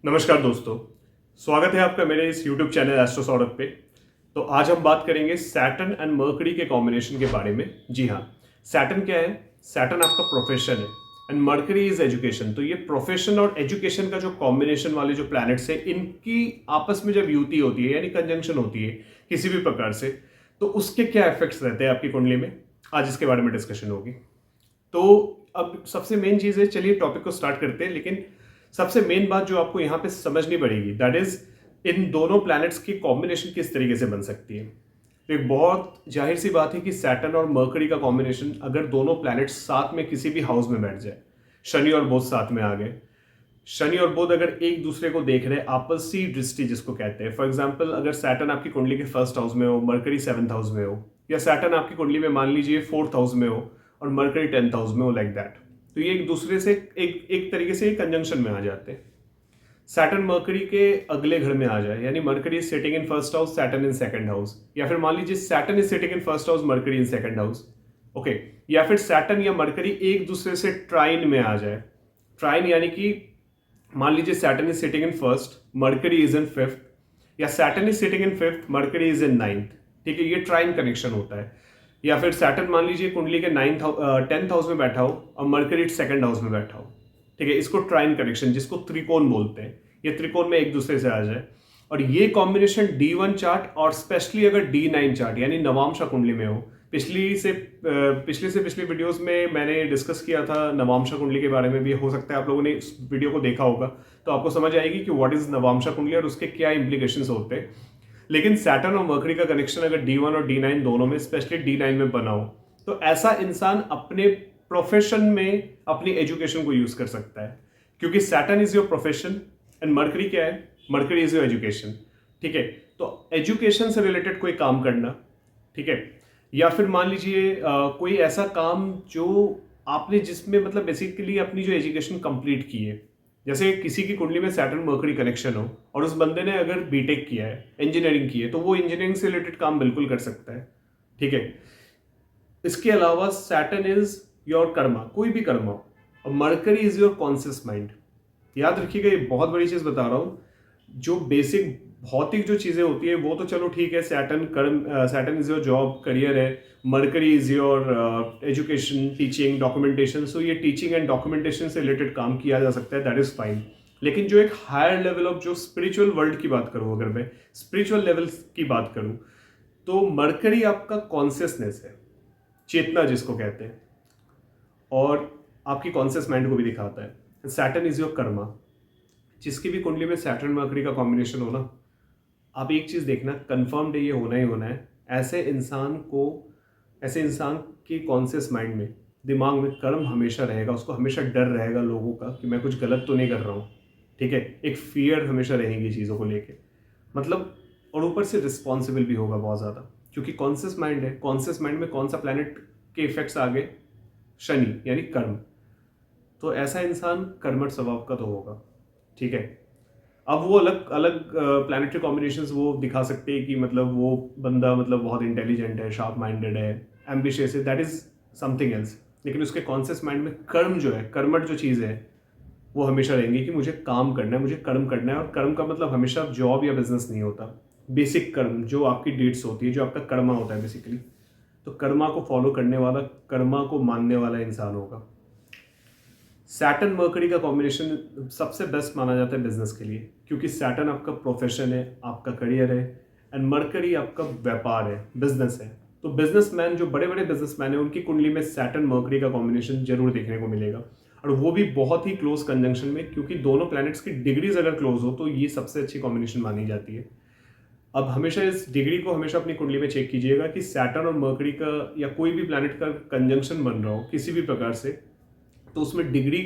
नमस्कार दोस्तों, स्वागत है आपका मेरे इस YouTube चैनल एस्ट्रो सौरभ पे। तो आज हम बात करेंगे सैटर्न एंड मर्करी के कॉम्बिनेशन के बारे में। जी हाँ, सैटर्न क्या है? सैटर्न आपका प्रोफेशन है एंड मर्करी इज एजुकेशन। तो ये प्रोफेशन और एजुकेशन का जो कॉम्बिनेशन वाले जो प्लैनेट्स है, इनकी आपस में जब युति होती है यानी कंजंक्शन होती है किसी भी प्रकार से, तो उसके क्या इफेक्ट्स रहते हैं आपकी कुंडली में, आज इसके बारे में डिस्कशन होगी। तो अब सबसे मेन चीज़ है, चलिए टॉपिक को स्टार्ट करते हैं। लेकिन सबसे मेन बात जो आपको यहाँ पे समझनी पड़ेगी, दैट इज इन दोनों प्लैनेट्स की कॉम्बिनेशन किस तरीके से बन सकती है। तो एक बहुत जाहिर सी बात है कि सैटर्न और मर्करी का कॉम्बिनेशन, अगर दोनों प्लैनेट्स साथ में किसी भी हाउस में बैठ जाए, शनि और बुध साथ में आ गए, शनि और बुध अगर एक दूसरे को देख रहे, आपसी दृष्टि जिसको कहते हैं। फॉर एग्जाम्पल, अगर सैटर्न आपकी कुंडली के फर्स्ट हाउस में हो, मर्करी सेवंथ हाउस में हो, या सैटर्न आपकी कुंडली में मान लीजिए फोर्थ हाउस में हो और मर्करी टेंथ हाउस में हो, लाइक दैट, तो ये एक दूसरे से एक तरीके से कंजंक्शन में आ जाते हैं। सैटर्न मर्करी के अगले घर में आ जाए, यानी mercury is sitting in first house, Saturn in second house, या फिर मान लीजिए Saturn is sitting in first house, mercury in second house, okay. या फिर सैटर्न या मर्करी एक दूसरे से ट्राइन में आ जाए। ट्राइन यानी कि मान लीजिए Saturn is sitting in first, Mercury is in fifth, या Saturn is sitting in fifth, Mercury is in ninth. ठीक है, ये ट्राइन कनेक्शन होता है। या फिर सैटर्न मान लीजिए कुंडली के टेंथ हाउस में बैठा हो और मर्करी सेकंड हाउस में बैठा हो। ठीक है, इसको ट्राइन कनेक्शन, जिसको त्रिकोण बोलते हैं, ये त्रिकोण में एक दूसरे से आ जाए। और ये कॉम्बिनेशन D1 चार्ट और स्पेशली अगर D9 चार्ट यानी नवांशा कुंडली में हो, पिछली से पिछली वीडियोस में मैंने डिस्कस किया था नवांशा कुंडली के बारे में भी। हो सकता है आप लोगों ने इस वीडियो को देखा होगा, तो आपको समझ आएगी कि व्हाट इज नवांशा कुंडली और उसके क्या इंप्लीकेशंस होते हैं। लेकिन सैटर्न और मर्करी का कनेक्शन अगर D1 और D9 दोनों में, स्पेशली D9 में बना हो, तो ऐसा इंसान अपने प्रोफेशन में अपनी एजुकेशन को यूज कर सकता है, क्योंकि Saturn is your profession and mercury क्या है? Mercury is your education. ठीक है, तो एजुकेशन से रिलेटेड कोई काम करना, ठीक है, या फिर मान लीजिए कोई ऐसा काम जो आपने, जिसमें मतलब बेसिकली अपनी जो एजुकेशन कंप्लीट की है। जैसे किसी की कुंडली में सैटर्न मर्करी कनेक्शन हो और उस बंदे ने अगर बीटेक किया है, इंजीनियरिंग की है, तो वो इंजीनियरिंग से रिलेटेड काम बिल्कुल कर सकता है। ठीक है, इसके अलावा सैटर्न इज योर कर्मा, कोई भी कर्मा, और mercury is your conscious mind. याद रखिएगा, ये बहुत बड़ी चीज बता रहा हूं। जो बेसिक भौतिक जो चीजें होती है वो तो चलो ठीक है, Saturn is your job career है, Mercury is your education, teaching, documentation. So ये टीचिंग एंड डॉक्यूमेंटेशन से रिलेटेड काम किया जा सकता है, दैट इज फाइन। लेकिन जो एक हायर लेवल ऑफ जो स्पिरिचुअल वर्ल्ड की बात करूं, अगर मैं स्पिरिचुअल लेवल की बात करूं, तो मर्करी आपका कॉन्शियसनेस है, चेतना जिसको कहते हैं, और आपकी कॉन्शियस माइंड को भी दिखाता है। Saturn is your Karma. जिसकी भी कुंडली में सैटर्न मर्करी का कॉम्बिनेशन हो ना, आप एक चीज देखना, कंफर्म्ड है, ये होना ही होना है। ऐसे इंसान की कॉन्शियस माइंड में, दिमाग में कर्म हमेशा रहेगा, उसको हमेशा डर रहेगा लोगों का कि मैं कुछ गलत तो नहीं कर रहा हूँ। ठीक है, एक फियर हमेशा रहेगी चीज़ों को लेके, मतलब, और ऊपर से रिस्पॉन्सिबल भी होगा बहुत ज़्यादा, क्योंकि कॉन्शियस माइंड है। कॉन्शियस माइंड में कौन सा प्लैनेट के इफेक्ट्स आ गए? शनि, यानी कर्म। तो ऐसा इंसान कर्मठ स्वभाव का तो होगा। ठीक है, अब वो अलग अलग प्लानिटरी कॉम्बिनेशंस वो दिखा सकते हैं कि मतलब वो बंदा मतलब बहुत इंटेलिजेंट है, शार्प माइंडेड है, एम्बिशियस है, दैट इज समथिंग एल्स। लेकिन उसके कॉन्शियस माइंड में कर्म जो है, कर्मठ जो चीज़ है, वो हमेशा रहेंगी कि मुझे काम करना है, मुझे कर्म करना है। और कर्म का मतलब हमेशा जॉब या बिजनेस नहीं होता। बेसिक कर्म जो आपकी डीड्स होती है, जो आपका कर्मा होता है बेसिकली, तो कर्मा को फॉलो करने वाला, कर्मा को मानने वाला इंसान होगा। सैटर्न मर्करी का कॉम्बिनेशन सबसे बेस्ट माना जाता है बिजनेस के लिए, क्योंकि सैटर्न आपका प्रोफेशन है, आपका करियर है, एंड मर्करी आपका व्यापार है, बिजनेस है। तो बिजनेसमैन, जो बड़े बड़े बिजनेसमैन है, उनकी कुंडली में सैटर्न मर्करी का कॉम्बिनेशन जरूर देखने को मिलेगा, और वो भी बहुत ही क्लोज कंजंक्शन में, क्योंकि दोनों प्लैनेट्स की डिग्रीज अगर क्लोज हो तो ये सबसे अच्छी कॉम्बिनेशन मानी जाती है। अब हमेशा इस डिग्री को हमेशा अपनी कुंडली में चेक कीजिएगा कि सैटर्न और मर्करी का या कोई भी प्लैनेट का कंजंक्शन बन रहा हो किसी भी प्रकार से, तो उसमें डिग्री,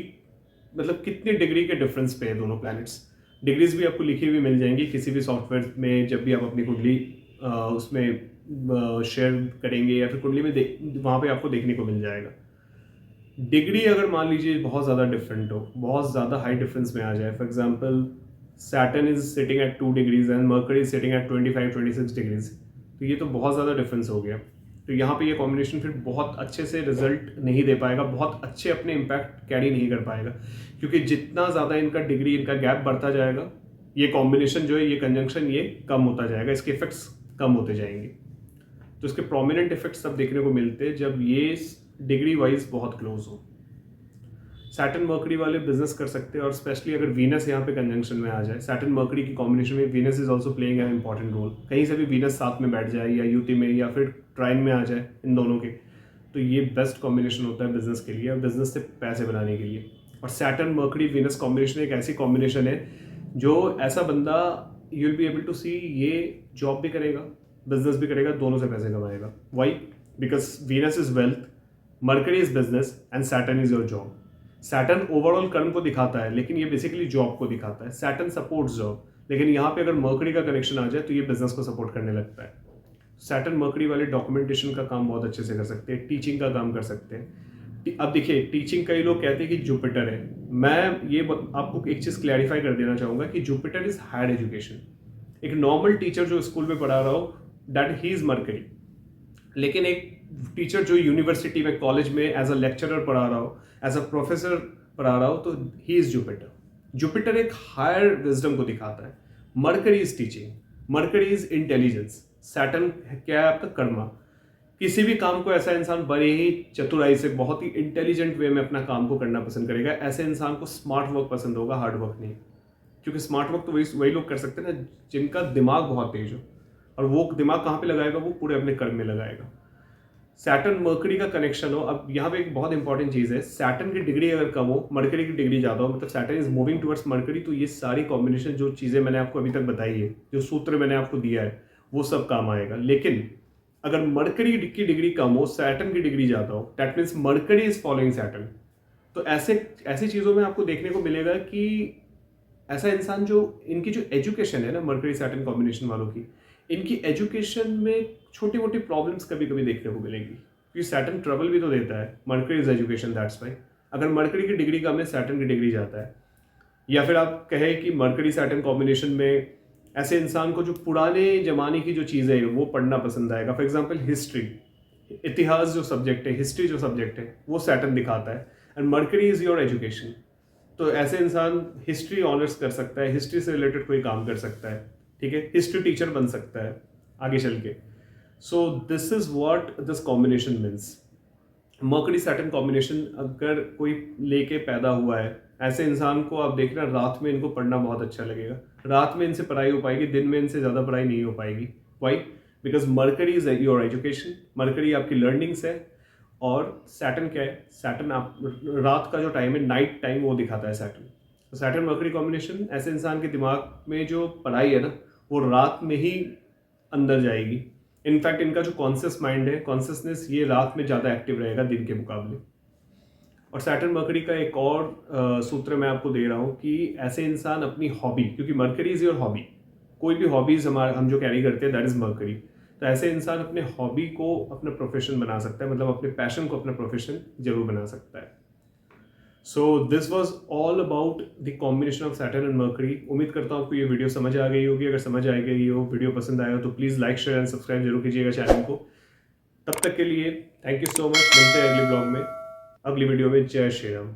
मतलब कितनी डिग्री के डिफरेंस पे है दोनों प्लैनेट्स। डिग्रीज भी आपको लिखी हुई मिल जाएंगी किसी भी सॉफ्टवेयर में, जब भी आप अपनी कुंडली उसमें शेयर करेंगे, या फिर कुंडली में वहाँ पे आपको देखने को मिल जाएगा। डिग्री अगर मान लीजिए बहुत ज़्यादा डिफरेंट हो, बहुत ज़्यादा हाई डिफरेंस में आ जाए, for example Saturn is sitting at 2 degrees and mercury is sitting at 25-26 degrees, तो ये तो बहुत ज़्यादा डिफरेंस हो गया। तो यहाँ पे ये कॉम्बिनेशन फिर बहुत अच्छे से रिजल्ट नहीं दे पाएगा, बहुत अच्छे अपने इम्पैक्ट कैरी नहीं कर पाएगा, क्योंकि जितना ज़्यादा इनका डिग्री, इनका गैप बढ़ता जाएगा, ये कॉम्बिनेशन जो है, ये कंजंक्शन ये कम होता जाएगा, इसके इफेक्ट्स कम होते जाएंगे। तो इसके प्रोमिनेंट इफेक्ट्स तब देखने को मिलते हैं जब ये डिग्री वाइज बहुत क्लोज हो। सैटर्न मर्करी वाले बिजनेस कर सकते हैं, और स्पेशली अगर वीनस यहाँ पे कंजंक्शन में आ जाए, सैटर्न मर्करी की कॉम्बिनेशन में Venus is also playing an important role, कहीं से भी वीनस साथ में बैठ जाए या युति में या फिर ट्राइन में आ जाए इन दोनों के, तो ये बेस्ट कॉम्बिनेशन होता है बिजनेस के लिए और बिजनेस से पैसे बनाने के लिए। और सैटर्न मर्करी वीनस कॉम्बिनेशन एक ऐसी कॉम्बिनेशन है जो ऐसा बंदा you will be able to see, ये जॉब भी करेगा, बिजनेस भी करेगा, दोनों से पैसे कमाएगा। Why? Because Venus is wealth, Mercury is business and Saturn is your job. Saturn overall कर्म को दिखाता है, लेकिन ये बेसिकली जॉब को दिखाता है। सैटर्न सपोर्ट्स जॉब, लेकिन यहाँ पे अगर मर्करी का कनेक्शन आ जाए तो ये बिजनेस को सपोर्ट करने लगता है। सैटर्न मर्करी वाले डॉक्यूमेंटेशन का काम बहुत अच्छे से कर सकते हैं, टीचिंग का काम कर सकते हैं। अब देखिए, टीचिंग कई लोग कहते हैं कि जुपिटर है, मैं ये आपको एक चीज़ क्लैरिफाई कर देना चाहूँगा कि जुपिटर इज हायर एजुकेशन। एक नॉर्मल टीचर जो स्कूल में पढ़ा रहा हो, दैट ही इज मर्करी, लेकिन एक टीचर जो यूनिवर्सिटी में, कॉलेज में एज अ लेक्चरर पढ़ा रहा हो, एज अ प्रोफेसर पढ़ा रहा हो, तो ही इज जुपिटर। जुपिटर एक हायर विजडम को दिखाता है। Mercury is teaching, mercury is intelligence, Saturn क्या है आपका कर्मा। किसी भी काम को ऐसा इंसान बड़े ही चतुराई से, बहुत ही इंटेलिजेंट वे में अपना काम को करना पसंद करेगा। ऐसे इंसान को स्मार्ट वर्क पसंद होगा, हार्ड वर्क नहीं, क्योंकि स्मार्ट वर्क तो वही लोग कर सकते हैं ना जिनका दिमाग बहुत तेज हो, और वो दिमाग कहाँ पे लगाएगा, वो पूरे अपने कर्म में लगाएगा। सैटर्न मर्करी का कनेक्शन हो, अब यहाँ पे एक बहुत इंपॉर्टेंट चीज़ है, सैटर्न की डिग्री अगर कम हो, मर्करी की डिग्री ज़्यादा हो, मतलब Saturn is moving towards mercury, तो ये सारी कॉम्बिनेशन जो चीज़ें मैंने आपको अभी तक बताई है, जो सूत्र मैंने आपको दिया है, वो सब काम आएगा। लेकिन अगर मर्करी की डिग्री कम हो, सैटर्न की डिग्री ज़्यादा हो, that means mercury is following Saturn, तो ऐसी चीज़ों में आपको देखने को मिलेगा कि ऐसा इंसान जो, इनकी जो एजुकेशन है ना, मर्करी सैटर्न कॉम्बिनेशन वालों की, इनकी एजुकेशन में छोटी मोटी प्रॉब्लम्स कभी कभी देखने को मिलेगी, क्योंकि सैटर्न ट्रबल भी तो देता है। Mercury is education, that's why अगर मर्करी की डिग्री कम है, सैटर्न की डिग्री जाता है। या फिर आप कहें कि मर्करी सैटर्न कॉम्बिनेशन में ऐसे इंसान को जो पुराने जमाने की जो चीज़ें हैं वो पढ़ना पसंद आएगा। फॉर एग्जाम्पल हिस्ट्री, इतिहास जो सब्जेक्ट है, हिस्ट्री जो सब्जेक्ट है, वो सैटर्न दिखाता है, and mercury is your education. तो ऐसे इंसान हिस्ट्री ऑनर्स कर सकता है, हिस्ट्री से रिलेटेड कोई काम कर सकता है, ठीक है, हिस्ट्री टीचर बन सकता है आगे चल के। So this is what this combination means. Mercury Saturn combination अगर कोई लेके पैदा हुआ है, ऐसे इंसान को आप देखना, रात में इनको पढ़ना बहुत अच्छा लगेगा, रात में इनसे पढ़ाई हो पाएगी, दिन में इनसे ज़्यादा पढ़ाई नहीं हो पाएगी। Why? Because Mercury is your education, Mercury आपकी लर्निंग्स है, और सैटर्न क्या है, सैटर्न आप रात का जो टाइम है, नाइट टाइम, वो दिखाता है सैटर्न। तो सैटर्न मर्करी कॉम्बिनेशन ऐसे इंसान के दिमाग में जो पढ़ाई है ना, वो रात में ही अंदर जाएगी। इनफैक्ट इनका जो कॉन्शियस माइंड है, कॉन्शियसनेस, ये रात में ज़्यादा एक्टिव रहेगा दिन के मुकाबले। और सैटर्न मर्करी का एक और सूत्र मैं आपको दे रहा हूँ कि ऐसे इंसान अपनी हॉबी, क्योंकि मर्करी इज योर हॉबी, कोई भी हॉबीज हम जो कैरी करते हैं, दैट इज मर्करी, तो ऐसे इंसान अपने हॉबी को अपना प्रोफेशन बना सकता है, मतलब अपने पैशन को अपना प्रोफेशन जरूर बना सकता है। So this was all about the combination of Saturn and mercury. उम्मीद करता हूँ आपको ये वीडियो समझ आ गई होगी। अगर समझ आ गई हो, वीडियो पसंद आया हो, तो please like, share and subscribe जरूर कीजिएगा चैनल को। तब तक के लिए थैंक यू सो मच, मिलते हैं अगले ब्लॉग में, अगली वीडियो में। जय श्री राम।